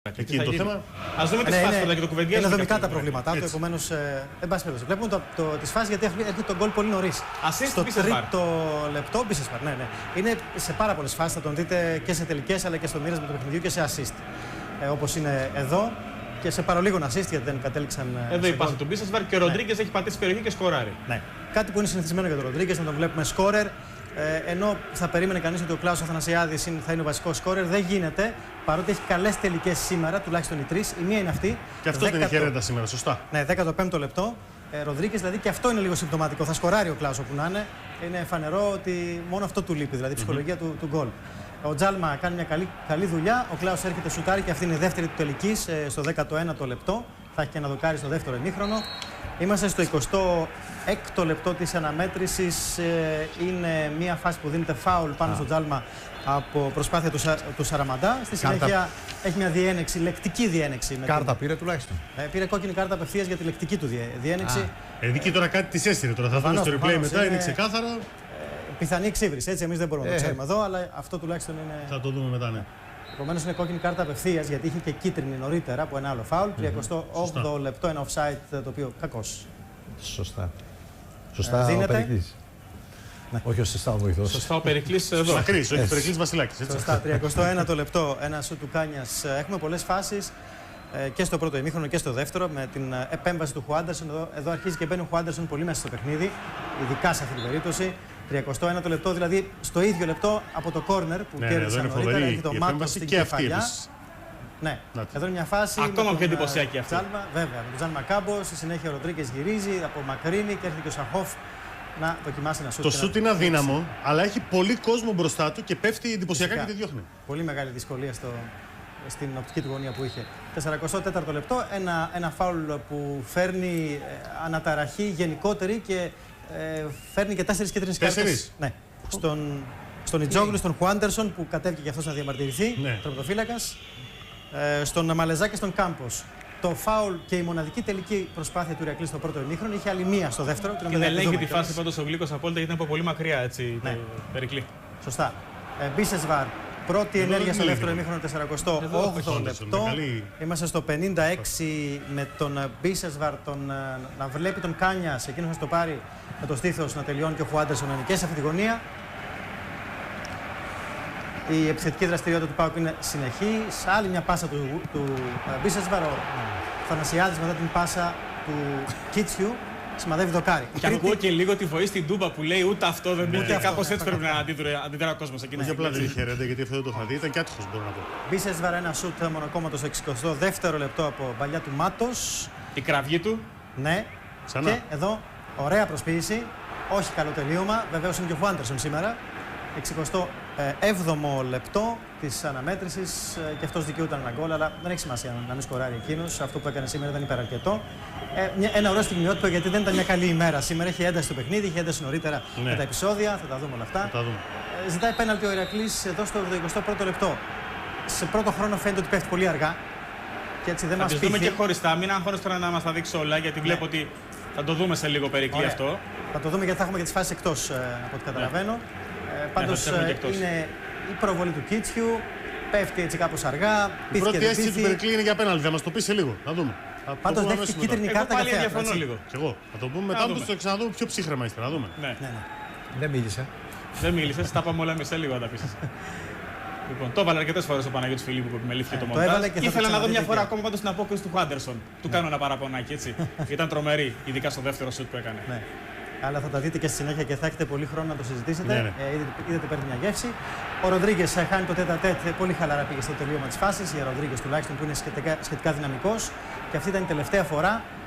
Εκεί το θέμα. Ας δούμε τις φάσεις και το κουβεντιάζουμε. Είναι δομικά τα προβλήματά του, επομένως, εν πάση περιπτώσει. Βλέπουμε τις φάσεις γιατί έρχεται τον γκολ πολύ νωρίς. Στο τρίτο λεπτό, Μπίσεσβαρ, ναι. Είναι σε πάρα πολλές φάσεις, θα τον δείτε και σε τελικές αλλά και στο μοίρασμα του παιχνιδιού και σε assist. Όπως είναι εδώ και σε παρολίγο assist γιατί δεν κατέληξαν. Εδώ υπάρχει του Μπίσεσβαρ και ο Ροντρίγκες έχει πατήσει περιοχή και σκοράρει. Ναι. Κάτι που είναι συνηθισμένο για τον Ροντρίγκες, να τον βλέπουμε σκόρερ. Ενώ θα περίμενε κανείς ότι ο Κλάους Αθανασιάδης θα είναι ο βασικός σκόρερ, δεν γίνεται. Παρότι έχει καλές τελικές σήμερα, τουλάχιστον οι τρεις. Η μία είναι αυτή. Και αυτό δεν έχει έρευνα σήμερα, σωστά. Ναι, 15ο λεπτό. Ροντρίγκες, δηλαδή και αυτό είναι λίγο συμπτωματικό. Θα σκοράρει ο Κλάους όπου να είναι. Είναι φανερό ότι μόνο αυτό του λείπει, δηλαδή η ψυχολογία του γκολ. Ο Τζάλμα κάνει μια καλή δουλειά. Ο Κλάους έρχεται σουτάρει και αυτή είναι η δεύτερη του τελική στο 19ο λεπτό. Θα έχει και ένα δοκάρι στο δεύτερο ημίχρονο. Είμαστε στο 26ο λεπτό της αναμέτρησης. Είναι μια φάση που δίνεται φάουλ πάνω στο Τζάλμα από προσπάθεια του Σαραμαντά. Στη συνέχεια έχει μια διένεξη, λεκτική διένεξη. Κάρτα πήρε τουλάχιστον. Πήρε κόκκινη κάρτα απευθείας για τη λεκτική του διένεξη. Εκεί τώρα κάτι της έστειλε. Τώρα θα δούμε στο replay μετά, είναι ξεκάθαρο. Πιθανή εξύβριση, έτσι. Εμείς δεν μπορούμε να το ξέρουμε εδώ, αλλά αυτό τουλάχιστον είναι. Θα το δούμε μετά, ναι. Επομένως είναι κόκκινη κάρτα απευθείας γιατί είχε και κίτρινη νωρίτερα από ένα άλλο φάουλ. 38ο λεπτό, ένα offside το οποίο κακός. Σωστά. Σωστά ο Περικλής. Ναι. Όχι σωστά ο βοηθός. Σωστά ο Περικλής εδώ. Μακρύς, όχι ο Περικλής Βασιλάκης. Σωστά, 31ο λεπτό, ένα σου του Κάνιας. Έχουμε πολλές φάσεις και στο πρώτο ημίχρονο και στο δεύτερο με την επέμβαση του Χουάντερσον. Εδώ αρχίζει και μπαίνει ο Χουάντερσον πολύ μέσα στο παιχνίδι, ειδικά σε αυτή την περίπτωση. 31ο λεπτό, δηλαδή στο ίδιο λεπτό από το κόρνερ που κέρδισαν νωρίτερα, έχει το μάτο στην κεφαλιά. Ναι, εδώ είναι μια φάση. Ακόμα πιο εντυπωσιακή αυτή. Βέβαια, με τον Τζαν Μακάμπο, στη συνέχεια ο Ροντρίγκες γυρίζει, απομακρύνει και έρχεται και ο Σαχόφ να δοκιμάσει ένα σούτ. Το σούτ είναι αδύναμο, αλλά έχει πολύ κόσμο μπροστά του και πέφτει εντυπωσιακά και τη διώχνει. Πολύ μεγάλη δυσκολία στην οπτική του γωνία που είχε. 44ο λεπτό, ένα φάουλ που φέρνει αναταραχή γενικότερη και φέρνει και 4 κίτρινες κάρτες. Ναι. Στον Ιτζόγλου, στον Χουάντερσον που κατέβηκε και αυτός να διαμαρτυρηθεί, τερματοφύλακας. Στον Μαλεζά και στον Κάμπος. Το φάουλ και η μοναδική τελική προσπάθεια του Ηρακλή στο πρώτο ημίχρονο είχε άλλη μία στο δεύτερο. Και δεν ελέγχει τη φάση πάντως ο Γλίκος απόλυτα γιατί ήταν από πολύ μακριά έτσι. Ναι. Περικλή. Σωστά. Μπίσεσβαρ. Πρώτη ενέργεια στο δεύτερο ημίχρονο, 48ο λεπτό. Είμαστε στο 56 με τον Μπίσεσβαρ να βλέπει τον Κάνιας, εκείνος να το πάρει με το στήθος να τελειώνει και ο Χουάντερσον να νικήσει αυτή τη γωνία. Η επιθετική δραστηριότητα του ΠΑΟΚ είναι συνεχής. Άλλη μια πάσα του Μπίσεσβαρ. Ο Θανασιάδης μετά την πάσα του Κίτσιου σημαδεύει δοκάρι. Και ακούω και λίγο τη βοή στην Τούμπα που λέει ούτε αυτό δεν μπήκε. Κάπως έτσι πρέπει να αντιδρά ο κόσμος εκείνο. Όχι απλά δεν χαίρεται γιατί αυτό δεν το είχα δει, ήταν και άτυχος μπορώ να πω. Μπίσεσβαρ ένα σουτ μονοκόμματο στο 62ο λεπτό από παλιά του Μάτος. Η κραυγή του. Ναι. Ξανά. Και εδώ ωραία προσποίηση. Όχι καλό τελείωμα. Βεβαίως είναι και ο Χουάντερσον σήμερα. 67ο λεπτό της αναμέτρησης και αυτός δικαιούταν ένα γκολ, αλλά δεν έχει σημασία να μην σκοράρει εκείνος. Αυτό που έκανε σήμερα δεν υπεραρκετό. Ένα ωραίο στιγμιότυπο γιατί δεν ήταν μια καλή ημέρα. Σήμερα έχει ένταση στο παιχνίδι, έχει ένταση νωρίτερα με τα επεισόδια. Θα τα δούμε όλα αυτά. Ζητάει πέναλτι ο Ηρακλής εδώ στο 21ο λεπτό. Σε πρώτο χρόνο φαίνεται ότι πέφτει πολύ αργά. Και έτσι δεν μας πείθει. Θα δούμε και χωριστά. Μην αγχώνεσαι τώρα να μας τα δείξει όλα γιατί βλέπω ότι θα το δούμε σε λίγο Περικλή αυτό. Θα το δούμε γιατί θα έχουμε και τις φάσεις εκτός από ό,τι καταλαβαίνω. Πάντως είναι η προβολή του Κίτσιου, πέφτει έτσι κάπως αργά. Η πρώτη αίσθηση του Περικλή είναι για πέναλτι, θα μας το πει σε λίγο. Να δούμε. Πάντως δέχτηκε κίτρινη κάρτα καθένα. Διαφωνώ λίγο. Κι εγώ. Θα το πούμε μετά, το ξαναδούμε πιο ψύχρεμα ύστερα. Να δούμε. Δεν μίλησε. Δεν μίλησε, τα πάμε όλα εμείς σε λίγο να τα πεις. Λοιπόν, το έβαλε αρκετές φορές ο Παναγιώτης Φιλίππου που επιμελήθηκε το μοντάζ. Ήθελα να δω μια φορά ακόμα πάντως την απόκριση του Χουάντερσον. Του κάνω ένα παραπονάκι έτσι. Ήταν τρομερή, ειδικά στο δεύτερο σουτ που έκανε. Αλλά θα τα δείτε και στη συνέχεια και θα έχετε πολύ χρόνο να το συζητήσετε. Είδατε παίρνει μια γεύση. Ο Ροντρίγκες χάνει το τέτα-τέτ. Πολύ χαλαρά πήγε στο τελείωμα της φάσης. Για Ροντρίγκες τουλάχιστον που είναι σχετικά δυναμικός. Και αυτή ήταν η τελευταία φορά